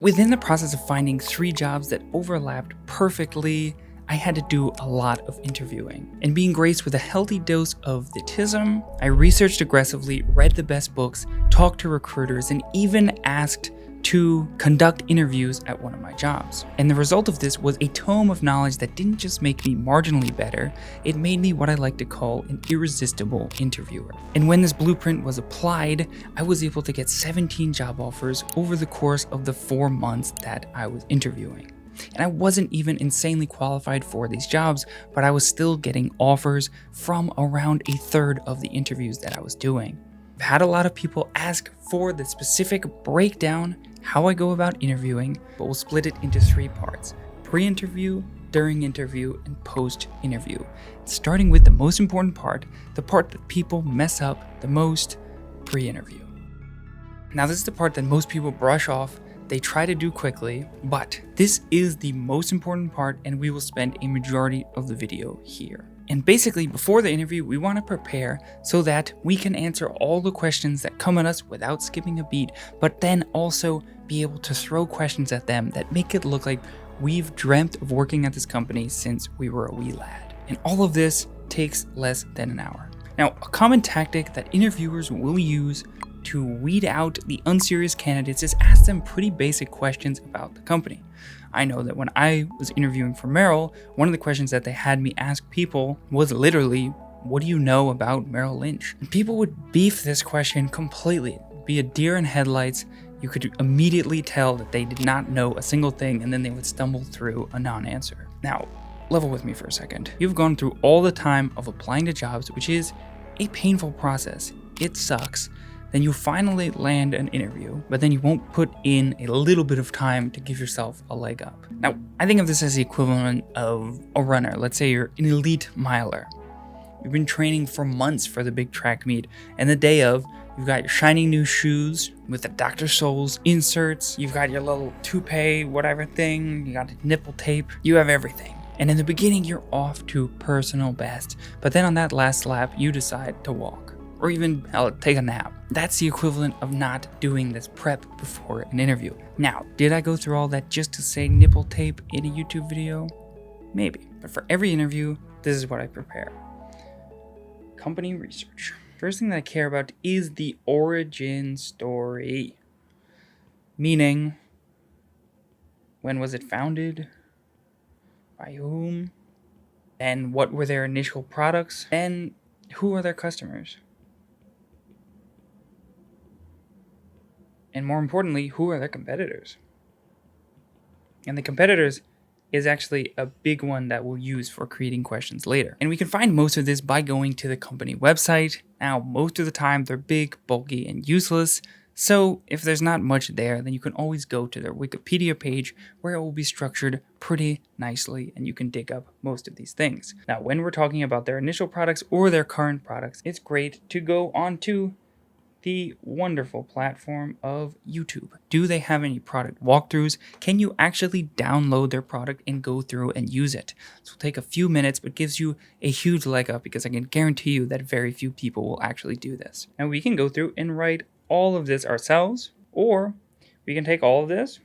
Within the process of finding 3 jobs that overlapped perfectly, I had to do a lot of interviewing. And being graced with a healthy dose of thetism, I researched aggressively, read the best books, talked to recruiters, and even asked to conduct interviews at one of my jobs. And the result of this was a tome of knowledge that didn't just make me marginally better, it made me what I like to call an irresistible interviewer. And when this blueprint was applied, I was able to get 17 job offers over the course of the 4 months that I was interviewing. And I wasn't even insanely qualified for these jobs, but I was still getting offers from around a third of the interviews that I was doing. I've had a lot of people ask for the specific breakdown, how I go about interviewing, but we'll split it into 3 parts: pre-interview, during interview, and post-interview. Starting with the most important part, the part that people mess up the most, pre-interview. Now this is the part that most people brush off, they try to do quickly, but this is the most important part and we will spend a majority of the video here. And basically, before the interview, we want to prepare so that we can answer all the questions that come at us without skipping a beat, but then also be able to throw questions at them that make it look like we've dreamt of working at this company since we were a wee lad. And all of this takes less than an hour. Now, a common tactic that interviewers will use to weed out the unserious candidates is ask them pretty basic questions about the company. I know that when I was interviewing for Merrill, one of the questions that they had me ask people was literally, what do you know about Merrill Lynch? And people would beef this question completely, be a deer in headlights. You could immediately tell that they did not know a single thing, and then they would stumble through a non-answer. Now, level with me for a second. You've gone through all the time of applying to jobs, which is a painful process. It sucks. Then you finally land an interview, but then you won't put in a little bit of time to give yourself a leg up. Now, I think of this as the equivalent of a runner. Let's say you're an elite miler. You've been training for months for the big track meet, and the day of, you've got your shiny new shoes with the Dr. Souls inserts, you've got your little toupee, whatever thing, you got nipple tape, you have everything. And in the beginning, you're off to personal best, but then on that last lap, you decide to walk. Or even, hell, take a nap. That's the equivalent of not doing this prep before an interview. Now, did I go through all that just to say nipple tape in a YouTube video? Maybe. But for every interview, this is what I prepare. Company research. First thing that I care about is the origin story. Meaning, when was it founded? By whom? And what were their initial products? And who are their customers? And more importantly, who are their competitors? And the competitors is actually a big one that we'll use for creating questions later. And we can find most of this by going to the company website. Now, most of the time, they're big, bulky, and useless. So if there's not much there, then you can always go to their Wikipedia page where it will be structured pretty nicely and you can dig up most of these things. Now, when we're talking about their initial products or their current products, it's great to go onto the wonderful platform of YouTube. Do they have any product walkthroughs? Can you actually download their product and go through and use it? This will take a few minutes, but gives you a huge leg up because I can guarantee you that very few people will actually do this. Now we can go through and write all of this ourselves, or we can take all of this,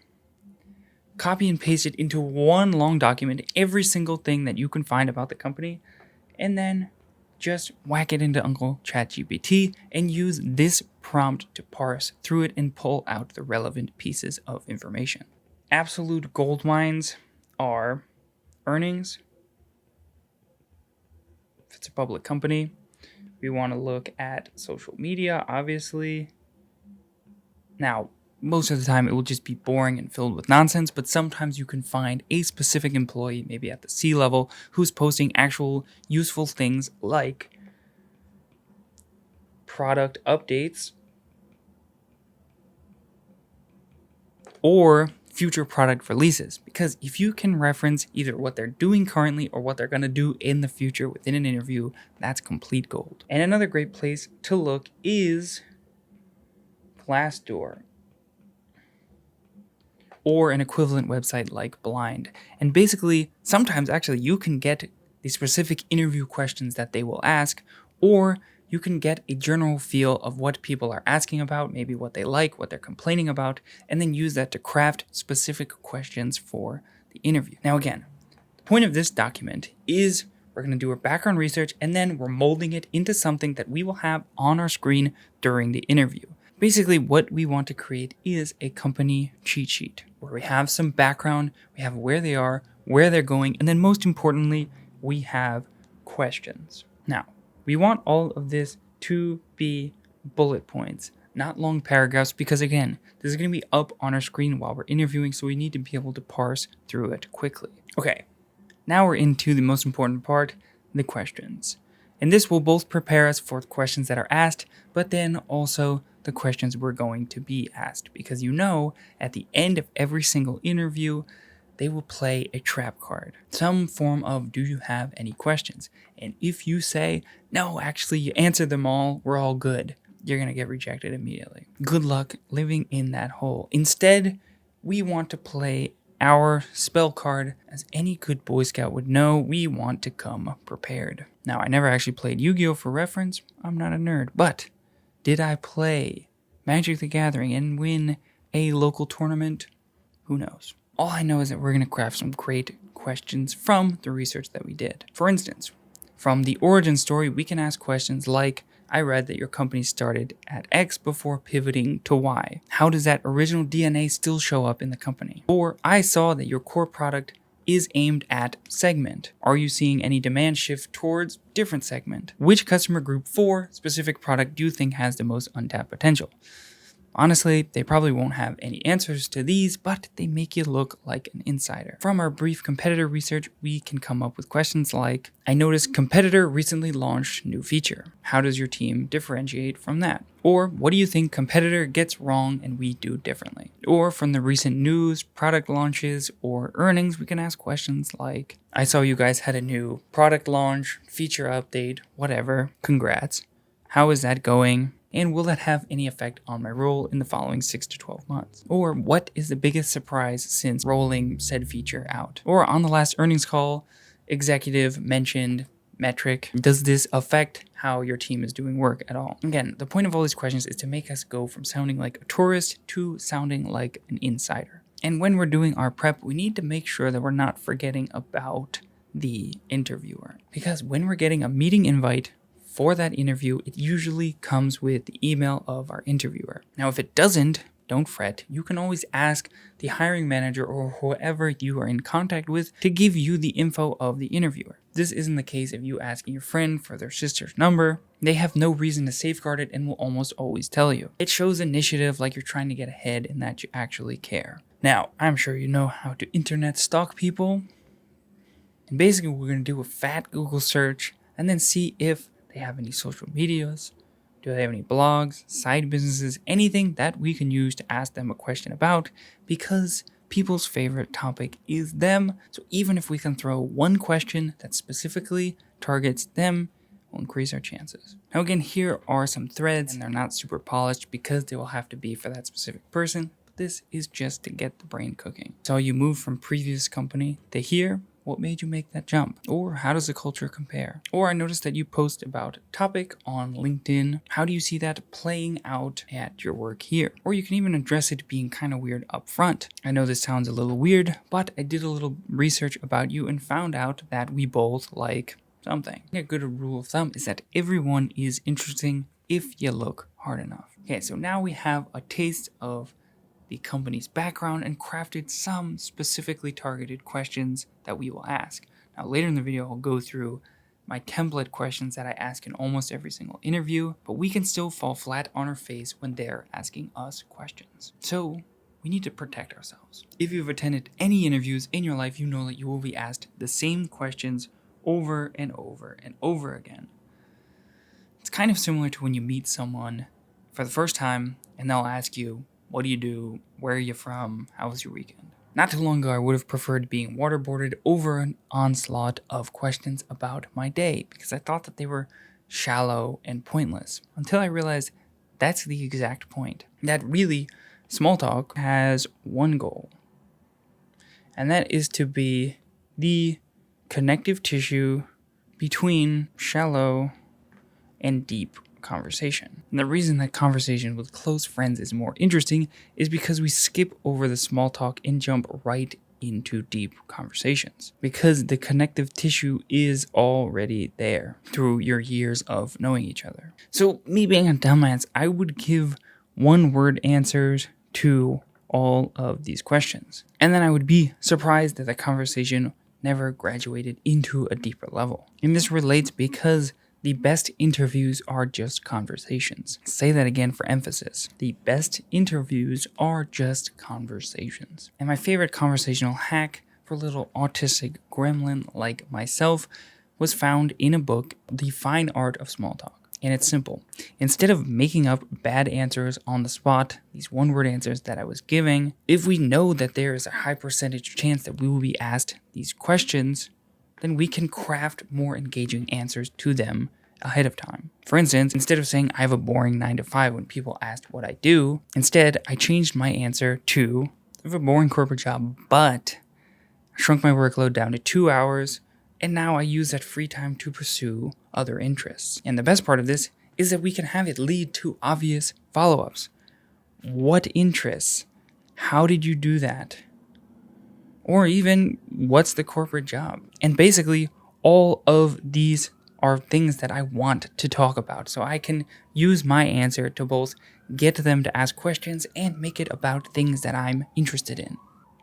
copy and paste it into one long document, every single thing that you can find about the company, and then just whack it into Uncle ChatGPT and use this prompt to parse through it and pull out the relevant pieces of information. Absolute gold mines are earnings. If it's a public company, we want to look at social media, obviously. Now, most of the time it will just be boring and filled with nonsense, but sometimes you can find a specific employee, maybe at the C level, who's posting actual useful things like product updates or future product releases. Because if you can reference either what they're doing currently or what they're going to do in the future within an interview, that's complete gold. And another great place to look is Glassdoor, or an equivalent website like Blind. And basically, sometimes actually you can get the specific interview questions that they will ask, or you can get a general feel of what people are asking about, maybe what they like, what they're complaining about, and then use that to craft specific questions for the interview. Now again, the point of this document is we're going to do our background research and then we're molding it into something that we will have on our screen during the interview. Basically, what we want to create is a company cheat sheet where we have some background, we have where they are, where they're going, and then most importantly, we have questions. Now, we want all of this to be bullet points, not long paragraphs, because again, this is going to be up on our screen while we're interviewing, so we need to be able to parse through it quickly. Okay, now we're into the most important part, the questions. And this will both prepare us for the questions that are asked, but then also the questions we're going to be asked. Because at the end of every single interview, they will play a trap card. Some form of, do you have any questions? And if you say, no, actually you answered them all, we're all good, you're going to get rejected immediately. Good luck living in that hole. Instead, we want to play our spell card. As any good Boy Scout would know, we want to come prepared. Now, I never actually played Yu-Gi-Oh! For reference. I'm not a nerd. But did I play Magic the Gathering and win a local tournament? Who knows? All I know is that we're going to craft some great questions from the research that we did. For instance, from the origin story, we can ask questions like, I read that your company started at X before pivoting to Y. How does that original DNA still show up in the company? Or, I saw that your core product is aimed at segment. Are you seeing any demand shift towards different segment? Which customer group for specific product do you think has the most untapped potential? Honestly, they probably won't have any answers to these, but they make you look like an insider. From our brief competitor research, we can come up with questions like, I noticed competitor recently launched new feature. How does your team differentiate from that? Or, what do you think competitor gets wrong and we do differently? Or from the recent news, product launches, or earnings, we can ask questions like, I saw you guys had a new product launch, feature update, whatever, congrats. How is that going? And will that have any effect on my role in the following 6 to 12 months? Or what is the biggest surprise since rolling said feature out? Or on the last earnings call, executive mentioned metric. Does this affect how your team is doing work at all? Again, the point of all these questions is to make us go from sounding like a tourist to sounding like an insider. And when we're doing our prep, we need to make sure that we're not forgetting about the interviewer. Because when we're getting a meeting invite for that interview, it usually comes with the email of our interviewer. Now, if it doesn't, don't fret. You can always ask the hiring manager or whoever you are in contact with to give you the info of the interviewer. This isn't the case if you ask your friend for their sister's number. They have no reason to safeguard it and will almost always tell you. It shows initiative, like you're trying to get ahead and that you actually care. Now, I'm sure you know how to internet stalk people. And basically, we're going to do a fat Google search and then see if they have any social medias, do they have any blogs, side businesses, anything that we can use to ask them a question about, because people's favorite topic is them. So even if we can throw one question that specifically targets them, we'll increase our chances. Now again, here are some threads, and they're not super polished because they will have to be for that specific person. But this is just to get the brain cooking. So you move from previous company to here. What made you make that jump? Or how does the culture compare? Or I noticed that you post about a topic on LinkedIn. How do you see that playing out at your work here? Or you can even address it being kind of weird up front. I know this sounds a little weird, but I did a little research about you and found out that we both like something. A good rule of thumb is that everyone is interesting if you look hard enough. Okay, so now we have a taste of the company's background and crafted some specifically targeted questions that we will ask. Now later in the video, I'll go through my template questions that I ask in almost every single interview, but we can still fall flat on our face when they're asking us questions. So we need to protect ourselves. If you've attended any interviews in your life, you know that you will be asked the same questions over and over and over again. It's kind of similar to when you meet someone for the first time and they'll ask you, what do you do? Where are you from? How was your weekend? Not too long ago, I would have preferred being waterboarded over an onslaught of questions about my day because I thought that they were shallow and pointless until I realized that's the exact point. That really, small talk has one goal, and that is to be the connective tissue between shallow and deep conversation. And the reason that conversation with close friends is more interesting is because we skip over the small talk and jump right into deep conversations, because the connective tissue is already there through your years of knowing each other. So me being a dumbass, I would give one-word answers to all of these questions. And then I would be surprised that the conversation never graduated into a deeper level. And this relates because the best interviews are just conversations. I'll say that again for emphasis. The best interviews are just conversations. And my favorite conversational hack for a little autistic gremlin like myself was found in a book, The Fine Art of Small Talk. And it's simple. Instead of making up bad answers on the spot, these one-word answers that I was giving, if we know that there is a high percentage chance that we will be asked these questions, then we can craft more engaging answers to them ahead of time. For instance, instead of saying I have a boring 9 to 5 when people asked what I do, instead I changed my answer to I have a boring corporate job, but I shrunk my workload down to 2 hours, and now I use that free time to pursue other interests. And the best part of this is that we can have it lead to obvious follow-ups. What interests? How did you do that? Or even, what's the corporate job? And basically, all of these are things that I want to talk about. So I can use my answer to both get them to ask questions and make it about things that I'm interested in.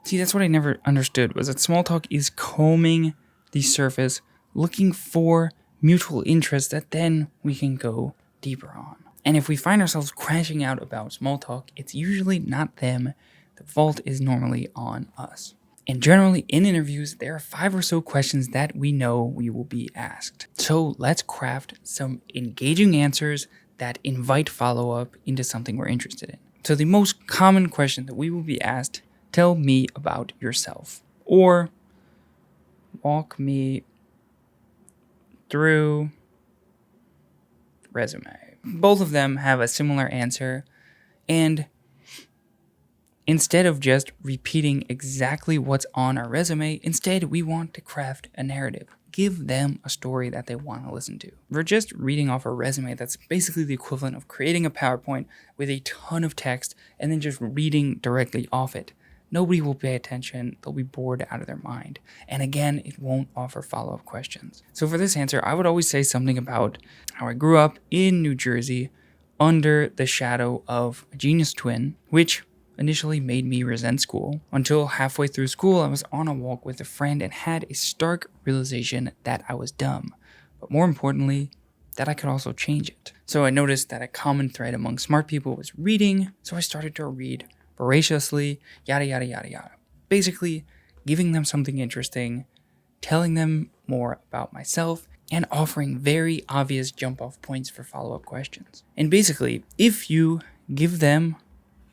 See, that's what I never understood, was that small talk is combing the surface, looking for mutual interests that then we can go deeper on. And if we find ourselves crashing out about small talk, it's usually not them. The fault is normally on us. And generally in interviews, there are 5 or so questions that we know we will be asked. So let's craft some engaging answers that invite follow-up into something we're interested in. So the most common question that we will be asked, tell me about yourself, or walk me through resume. Both of them have a similar answer, and instead of just repeating exactly what's on our resume, instead we want to craft a narrative. Give them a story that they want to listen to. We're just reading off a resume that's basically the equivalent of creating a PowerPoint with a ton of text and then just reading directly off it. Nobody will pay attention. They'll be bored out of their mind. And again, it won't offer follow-up questions. So for this answer, I would always say something about how I grew up in New Jersey under the shadow of a genius twin, which initially made me resent school. Until halfway through school, I was on a walk with a friend and had a stark realization that I was dumb. But more importantly, that I could also change it. So I noticed that a common thread among smart people was reading, so I started to read voraciously, yada yada yada yada. Basically, giving them something interesting, telling them more about myself, and offering very obvious jump-off points for follow-up questions. And basically, if you give them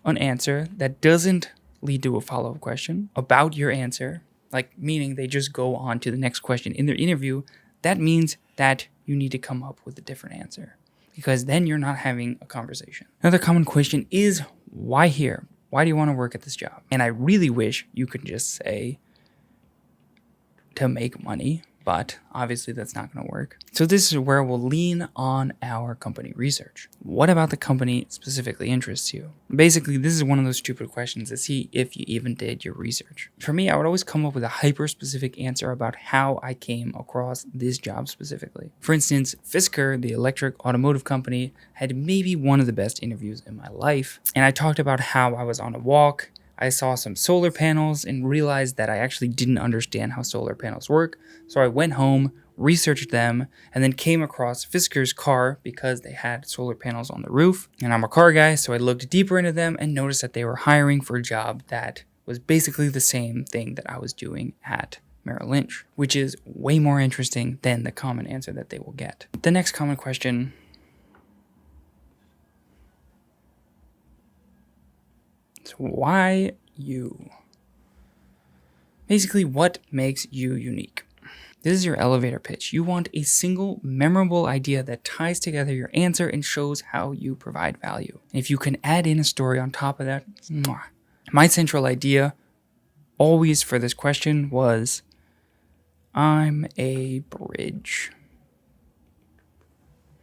an answer that doesn't lead to a follow-up question about your answer, like meaning they just go on to the next question in their interview, that means that you need to come up with a different answer, because then you're not having a conversation. Another common question is, why here? Why do you want to work at this job? And I really wish you could just say, to make money, but obviously that's not going to work. So this is where we'll lean on our company research. What about the company specifically interests you? Basically, this is one of those stupid questions to see if you even did your research. For me, I would always come up with a hyper-specific answer about how I came across this job specifically. For instance, Fisker, the electric automotive company, had maybe one of the best interviews in my life. And I talked about how I was on a walk, I saw some solar panels and realized that I actually didn't understand how solar panels work. So I went home, researched them, and then came across Fisker's car because they had solar panels on the roof. And I'm a car guy, so I looked deeper into them and noticed that they were hiring for a job that was basically the same thing that I was doing at Merrill Lynch, which is way more interesting than the common answer that they will get. The next common question is, why you? Basically, what makes you unique? This is your elevator pitch. You want a single, memorable idea that ties together your answer and shows how you provide value. And if you can add in a story on top of that, mwah. My central idea always for this question was, I'm a bridge.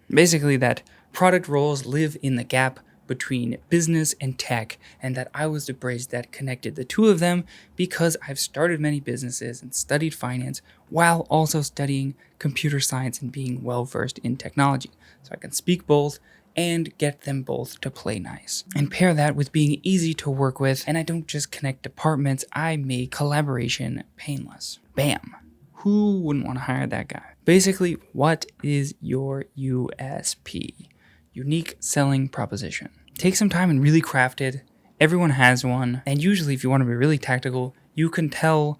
Basically, that product roles live in the gap between business and tech, and that I was the bridge that connected the two of them because I've started many businesses and studied finance while also studying computer science and being well versed in technology. So I can speak both and get them both to play nice. And pair that with being easy to work with, and I don't just connect departments, I make collaboration painless. Bam. Who wouldn't want to hire that guy? Basically, what is your USP? Unique selling proposition. Take some time and really craft it. Everyone has one. And usually, if you want to be really tactical, you can tell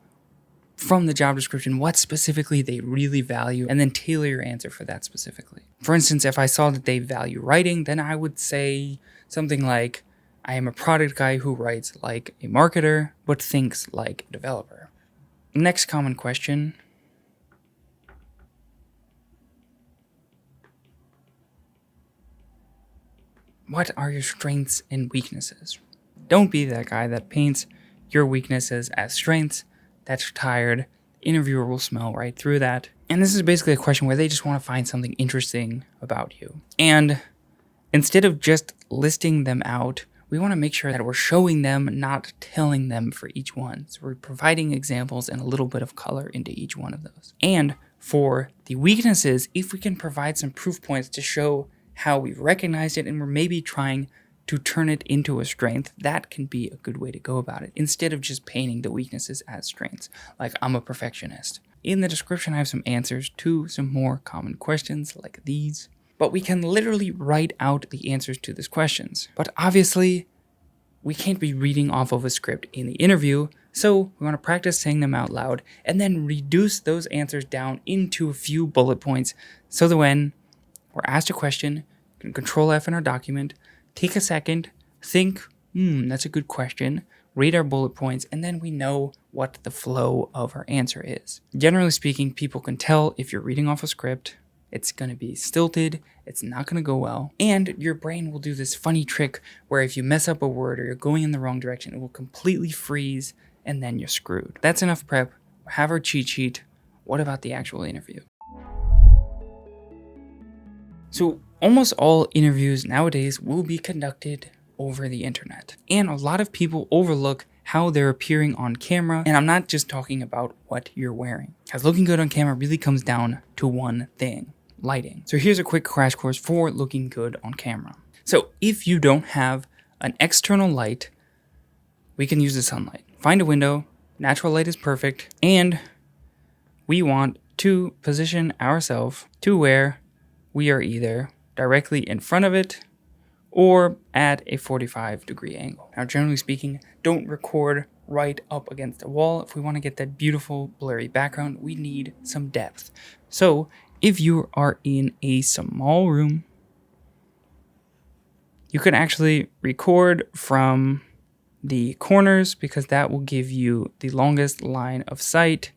from the job description what specifically they really value and then tailor your answer for that specifically. For instance, if I saw that they value writing, then I would say something like, I am a product guy who writes like a marketer, but thinks like a developer. Next common question. What are your strengths and weaknesses? Don't be that guy that paints your weaknesses as strengths. That's tired. Interviewer will smell right through that. And this is basically a question where they just want to find something interesting about you. And instead of just listing them out, we want to make sure that we're showing them, not telling them for each one. So we're providing examples and a little bit of color into each one of those. And for the weaknesses, if we can provide some proof points to show how we've recognized it and we're maybe trying to turn it into a strength, that can be a good way to go about it, instead of just painting the weaknesses as strengths, like I'm a perfectionist. In the description, I have some answers to some more common questions like these, but we can literally write out the answers to these questions. But obviously, we can't be reading off of a script in the interview, so we want to practice saying them out loud and then reduce those answers down into a few bullet points so that when we're asked a question, we can Control F in our document, take a second, think, that's a good question, read our bullet points, and then we know what the flow of our answer is. Generally speaking, people can tell if you're reading off a script, it's going to be stilted, it's not going to go well, and your brain will do this funny trick where if you mess up a word or you're going in the wrong direction, it will completely freeze and then you're screwed. That's enough prep. Have our cheat sheet. What about the actual interview? So almost all interviews nowadays will be conducted over the internet. And a lot of people overlook how they're appearing on camera. And I'm not just talking about what you're wearing, because looking good on camera really comes down to one thing: lighting. So here's a quick crash course for looking good on camera. So if you don't have an external light, we can use the sunlight. Find a window, natural light is perfect, and we want to position ourselves to where we are either directly in front of it or at a 45-degree angle. Now, generally speaking, don't record right up against the wall. If we want to get that beautiful blurry background, we need some depth. So if you are in a small room, you can actually record from the corners because that will give you the longest line of sight,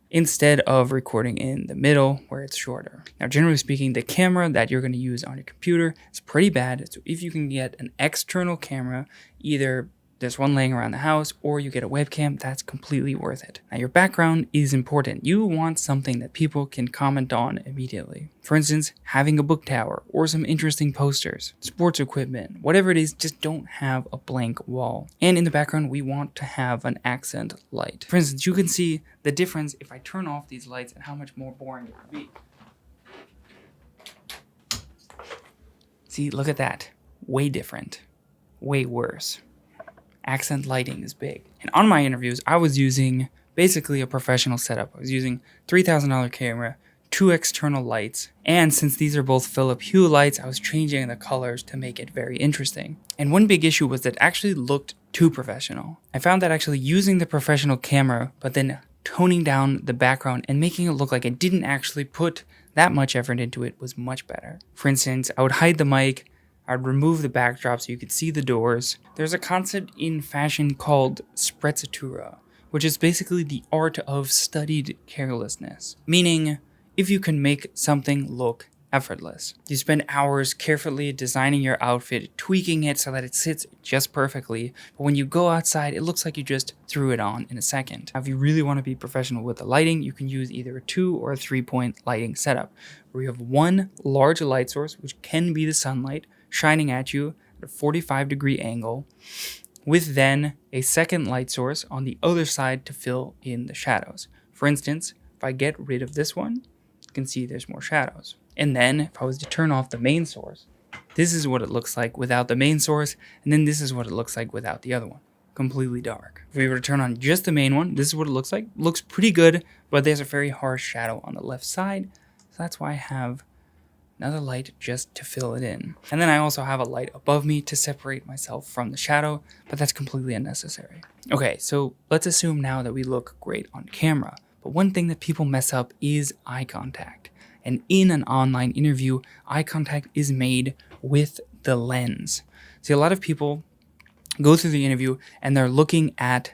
instead of recording in the middle where it's shorter. Now, generally speaking, the camera that you're going to use on your computer is pretty bad. So if you can get an external camera, either there's one laying around the house or you get a webcam, that's completely worth it. Now, your background is important. You want something that people can comment on immediately. For instance, having a book tower or some interesting posters, sports equipment, whatever it is, just don't have a blank wall. And in the background, we want to have an accent light. For instance, you can see the difference if I turn off these lights and how much more boring it would be. See, look at that. Way different. Way worse. Accent lighting is big. And on my interviews, I was using basically a professional setup. I was using $3,000 camera, 2 external lights, and since these are both Philip Hue lights, I was changing the colors to make it very interesting. And one big issue was that it actually looked too professional. I found that actually using the professional camera, but then toning down the background and making it look like I didn't actually put that much effort into it was much better. For instance, I would hide the mic, I'd remove the backdrop so you could see the doors. There's a concept in fashion called sprezzatura, which is basically the art of studied carelessness. Meaning, if you can make something look effortless. You spend hours carefully designing your outfit, tweaking it so that it sits just perfectly, but when you go outside, it looks like you just threw it on in a second. Now, if you really want to be professional with the lighting, you can use either a 2 or a 3-point lighting setup, where you have one large light source, which can be the sunlight, shining at you at a 45-degree angle, with then a second light source on the other side to fill in the shadows. For instance, if I get rid of this one, you can see there's more shadows. And then if I was to turn off the main source, this is what it looks like without the main source, and then this is what it looks like without the other one. Completely dark. If we were to turn on just the main one, this is what it looks like. Looks pretty good, but there's a very harsh shadow on the left side, so that's why I have another light just to fill it in. And then I also have a light above me to separate myself from the shadow, but that's completely unnecessary. Okay, so let's assume now that we look great on camera, but one thing that people mess up is eye contact. And in an online interview, eye contact is made with the lens. See, a lot of people go through the interview and they're looking at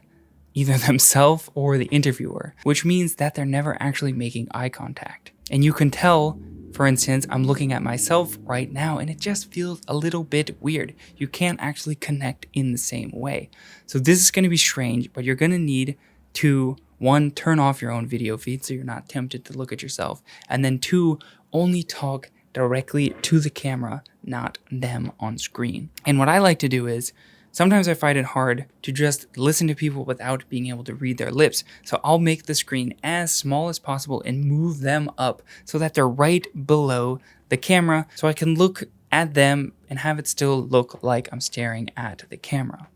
either themselves or the interviewer, which means that they're never actually making eye contact. And you can tell, for instance, I'm looking at myself right now and it just feels a little bit weird. You can't actually connect in the same way. So this is going to be strange, but you're going to need to, 1, turn off your own video feed so you're not tempted to look at yourself. And then 2, only talk directly to the camera, not them on screen. And what I like to do is, sometimes I find it hard to just listen to people without being able to read their lips. So I'll make the screen as small as possible and move them up so that they're right below the camera so I can look at them and have it still look like I'm staring at the camera.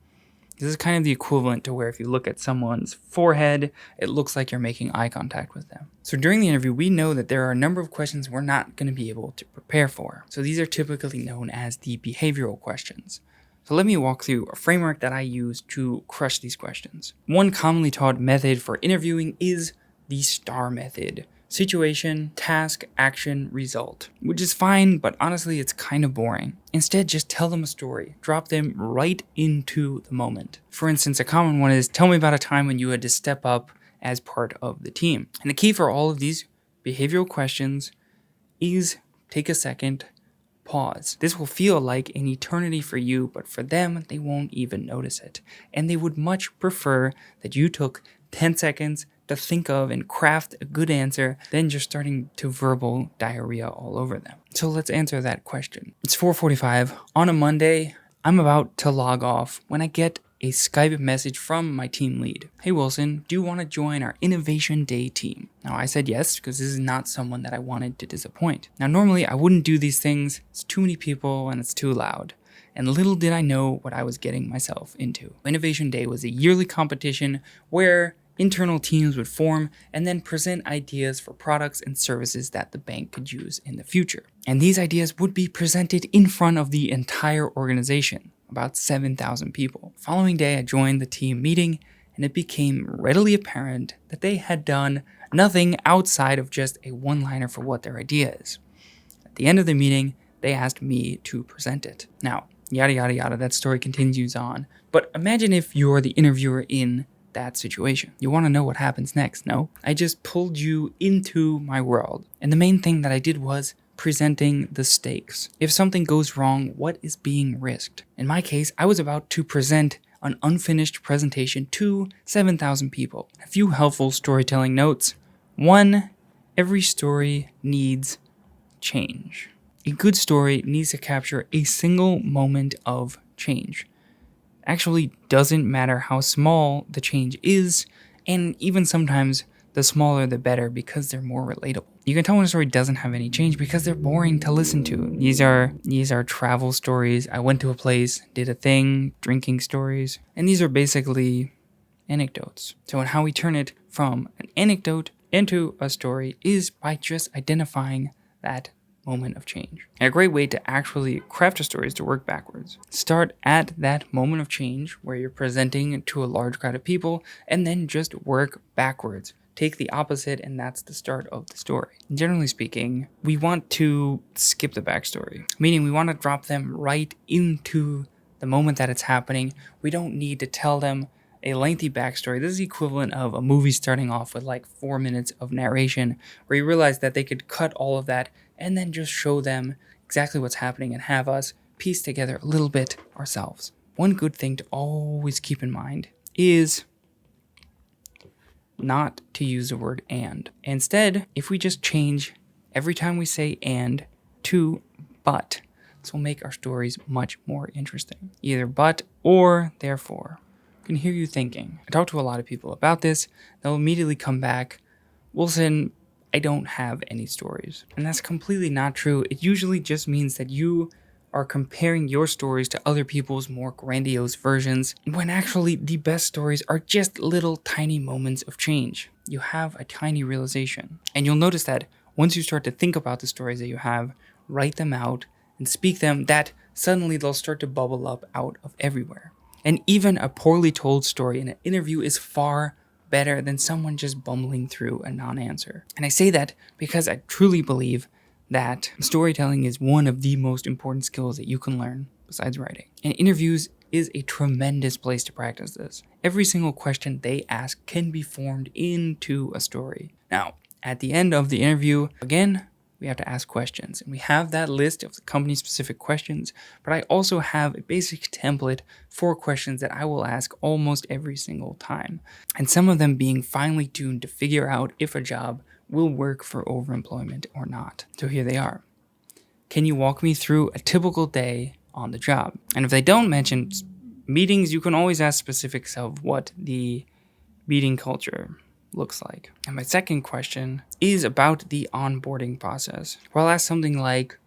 This is kind of the equivalent to where if you look at someone's forehead, it looks like you're making eye contact with them. So during the interview, we know that there are a number of questions we're not going to be able to prepare for. So these are typically known as the behavioral questions. So let me walk through a framework that I use to crush these questions. One commonly taught method for interviewing is the STAR method. Situation, task, action, result. Which is fine, but honestly it's kind of boring. Instead, just tell them a story. Drop them right into the moment. For instance, a common one is, tell me about a time when you had to step up as part of the team. And the key for all of these behavioral questions is take a second, pause. This will feel like an eternity for you, but for them, they won't even notice it. And they would much prefer that you took 10 seconds to think of and craft a good answer than just starting to verbal diarrhea all over them. So let's answer that question. It's 4:45 on a Monday. I'm about to log off when I get a Skype message from my team lead. Hey Wilson, do you want to join our Innovation Day team? Now I said yes, because this is not someone that I wanted to disappoint. Now normally I wouldn't do these things. It's too many people and it's too loud. And little did I know what I was getting myself into. Innovation Day was a yearly competition where internal teams would form and then present ideas for products and services that the bank could use in the future. And these ideas would be presented in front of the entire organization, about 7,000 people. The following day, I joined the team meeting, and it became readily apparent that they had done nothing outside of just a one-liner for what their idea is. At the end of the meeting, they asked me to present it. Now, yada yada yada, that story continues on. But imagine if you're the interviewer in that situation. You want to know what happens next, no? I just pulled you into my world. And the main thing that I did was presenting the stakes. If something goes wrong, what is being risked? In my case, I was about to present an unfinished presentation to 7,000 people. A few helpful storytelling notes. 1, every story needs change. A good story needs to capture a single moment of change. Actually doesn't matter how small the change is, and even sometimes the smaller the better because they're more relatable. You can tell when a story doesn't have any change because they're boring to listen to. These are travel stories. I went to a place, did a thing, drinking stories, and these are basically anecdotes. So in how we turn it from an anecdote into a story is by just identifying that moment of change. And a great way to actually craft a story is to work backwards. Start at that moment of change where you're presenting to a large crowd of people, and then just work backwards. Take the opposite, and that's the start of the story. Generally speaking, we want to skip the backstory, meaning we want to drop them right into the moment that it's happening. We don't need to tell them a lengthy backstory. This is the equivalent of a movie starting off with like 4 minutes of narration, where you realize that they could cut all of that and then just show them exactly what's happening and have us piece together a little bit ourselves. One good thing to always keep in mind is not to use the word and. Instead, if we just change every time we say and to but, this will make our stories much more interesting. Either but or therefore. I can hear you thinking. I talk to a lot of people about this. They'll immediately come back, Wilson, I don't have any stories. And that's completely not true. It usually just means that you are comparing your stories to other people's more grandiose versions, when actually the best stories are just little tiny moments of change. You have a tiny realization. And you'll notice that once you start to think about the stories that you have, write them out, and speak them, that suddenly they'll start to bubble up out of everywhere. And even a poorly told story in an interview is far better than someone just bumbling through a non-answer. And I say that because I truly believe that storytelling is one of the most important skills that you can learn besides writing. And interviews is a tremendous place to practice this. Every single question they ask can be formed into a story. Now, at the end of the interview, again, we have to ask questions. And we have that list of the company-specific questions, but I also have a basic template for questions that I will ask almost every single time. And some of them being finely tuned to figure out if a job will work for overemployment or not. So here they are. Can you walk me through a typical day on the job? And if they don't mention meetings, you can always ask specifics of what the meeting culture looks like. And my second question is about the onboarding process, where I'll ask something like,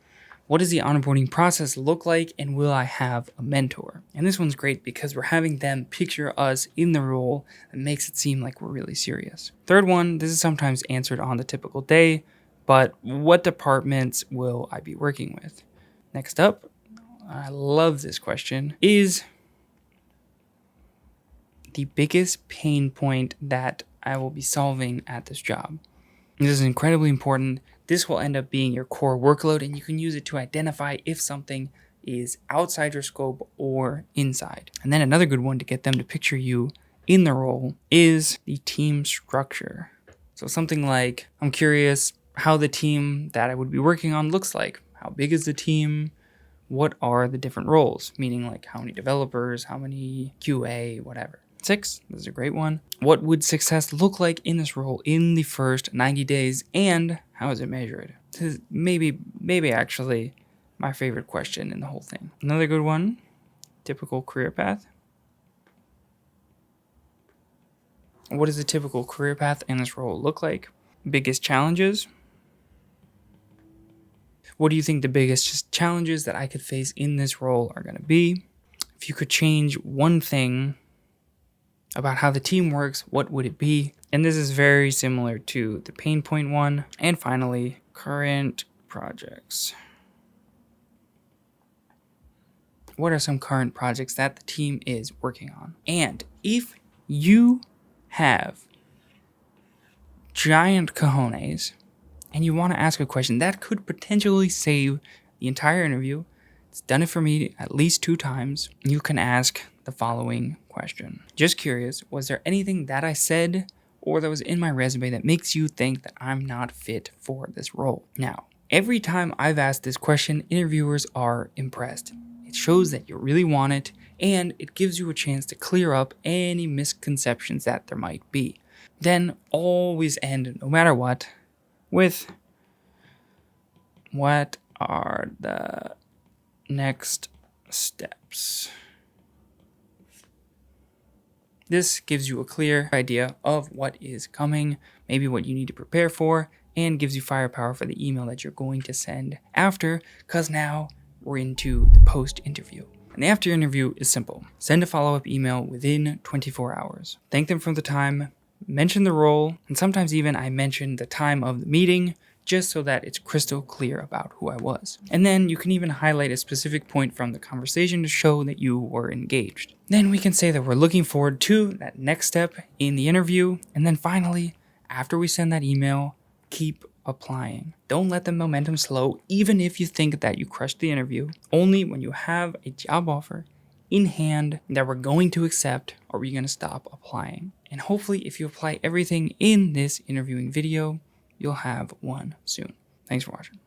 what does the onboarding process look like, and will I have a mentor? And this one's great because we're having them picture us in the role and makes it seem like we're really serious. Third one, this is sometimes answered on the typical day, but what departments will I be working with? Next up, I love this question, is the biggest pain point that I will be solving at this job. This is incredibly important. This will end up being your core workload, and you can use it to identify if something is outside your scope or inside. And then another good one to get them to picture you in the role is the team structure. So something like, I'm curious how the team that I would be working on looks like. How big is the team? What are the different roles? Meaning like how many developers, how many QA, whatever. 6, this is a great one. What would success look like in this role in the first 90 days, and how is it measured? This is maybe actually my favorite question in the whole thing. Another good one, typical career path. What does a typical career path in this role look like? Biggest challenges? What do you think the biggest challenges that I could face in this role are going to be? If you could change one thing about how the team works, what would it be? And this is very similar to the pain point one. And finally, current projects. What are some current projects that the team is working on? And if you have giant cojones and you want to ask a question that could potentially save the entire interview, it's done it for me at least 2 times. You can ask the following question. Just curious, was there anything that I said or that was in my resume that makes you think that I'm not fit for this role? Now, every time I've asked this question, interviewers are impressed. It shows that you really want it, and it gives you a chance to clear up any misconceptions that there might be. Then always end, no matter what, with what are the next steps? This gives you a clear idea of what is coming, maybe what you need to prepare for, and gives you firepower for the email that you're going to send after, because now we're into the post-interview. And the after interview is simple. Send a follow-up email within 24 hours. Thank them for the time, mention the role, and sometimes even I mention the time of the meeting, just so that it's crystal clear about who I was. And then you can even highlight a specific point from the conversation to show that you were engaged. Then we can say that we're looking forward to that next step in the interview. And then finally, after we send that email, keep applying. Don't let the momentum slow, even if you think that you crushed the interview. Only when you have a job offer in hand that we're going to accept are we going to stop applying. And hopefully, if you apply everything in this interviewing video, you'll have one soon. Thanks for watching.